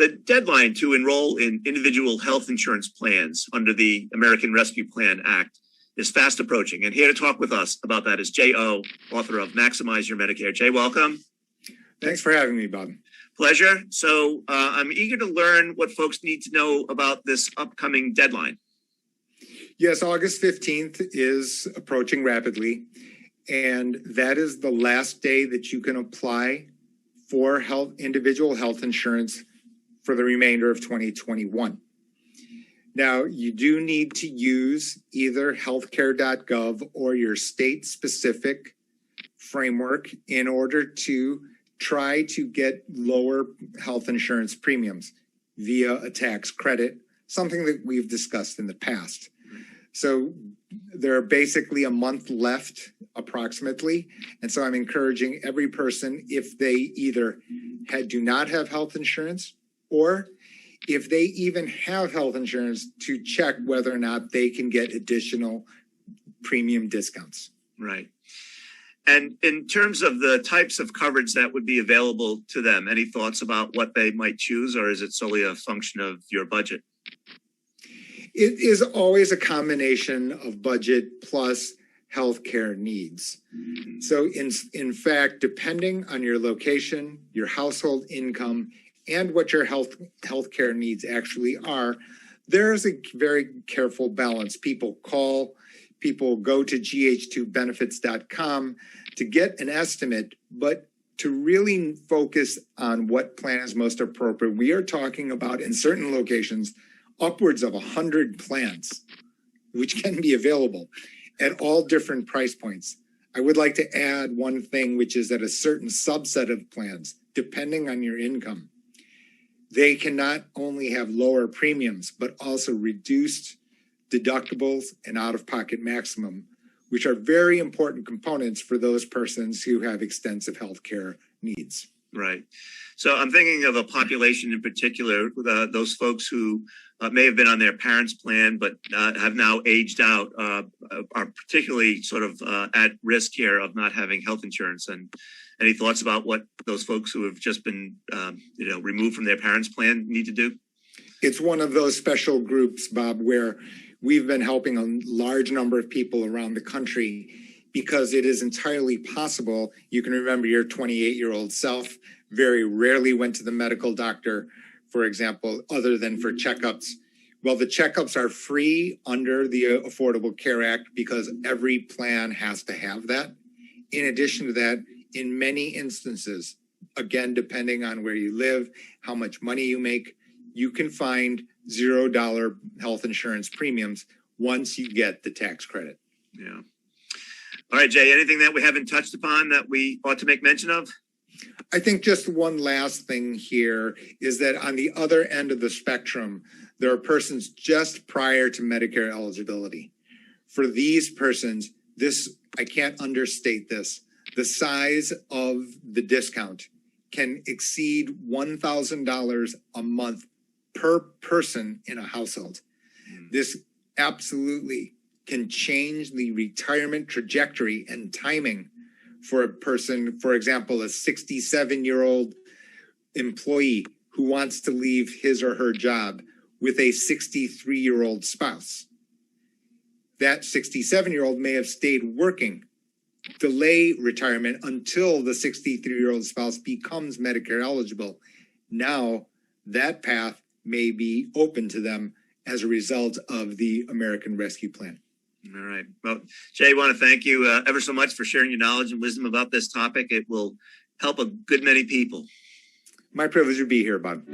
The deadline to enroll in individual health insurance plans under the American Rescue Plan Act is fast approaching. And here to talk with us about that is Jay O, author of Maximize Your Medicare. Jay, welcome. Thanks for having me, Bob. Pleasure. So I'm eager to learn what folks need to know about this upcoming deadline. Yes, August 15th is approaching rapidly, and that is the last day that you can apply for individual health insurance for the remainder of 2021. Now, you do need to use either healthcare.gov or your state-specific framework in order to try to get lower health insurance premiums via a tax credit, something that we've discussed in the past. So there are basically a month left approximately. And so I'm encouraging every person, if they either do not have health insurance or if they even have health insurance, to check whether or not they can get additional premium discounts. Right. And in terms of the types of coverage that would be available to them, any thoughts about what they might choose, or is it solely a function of your budget? It is always a combination of budget plus healthcare needs. So in fact, depending on your location, your household income, and what your healthcare needs actually are, there is a very careful balance. People go to gh2benefits.com to get an estimate, but to really focus on what plan is most appropriate. We are talking about, in certain locations, upwards of 100 plans, which can be available at all different price points. I would like to add one thing, which is that a certain subset of plans, depending on your income, they can not only have lower premiums, but also reduced deductibles and out-of-pocket maximum, which are very important components for those persons who have extensive health care needs. Right. So I'm thinking of a population in particular, those folks who may have been on their parents' plan, but have now aged out, are particularly sort of at risk here of not having health insurance. And any thoughts about what those folks who have just been, removed from their parents' plan need to do? It's one of those special groups, Bob, where we've been helping a large number of people around the country, because it is entirely possible. You can remember your 28-year-old self very rarely went to the medical doctor, for example, other than for checkups. Well, the checkups are free under the Affordable Care Act because every plan has to have that. In addition to that, in many instances, again, depending on where you live, how much money you make, you can find $0 health insurance premiums once you get the tax credit. Yeah. All right, Jay, anything that we haven't touched upon that we ought to make mention of? I think just one last thing here is that on the other end of the spectrum, there are persons just prior to Medicare eligibility. For these persons, I can't understate this, the size of the discount can exceed $1,000 a month per person in a household. This absolutely can change the retirement trajectory and timing for a person, for example, a 67-year-old employee who wants to leave his or her job with a 63-year-old spouse. That 67-year-old may have stayed working, delay retirement until the 63-year-old spouse becomes Medicare eligible. Now, that path may be open to them as a result of the American Rescue Plan. All right. Well, Jay, I want to thank you ever so much for sharing your knowledge and wisdom about this topic. It will help a good many people. My privilege to be here, Bob.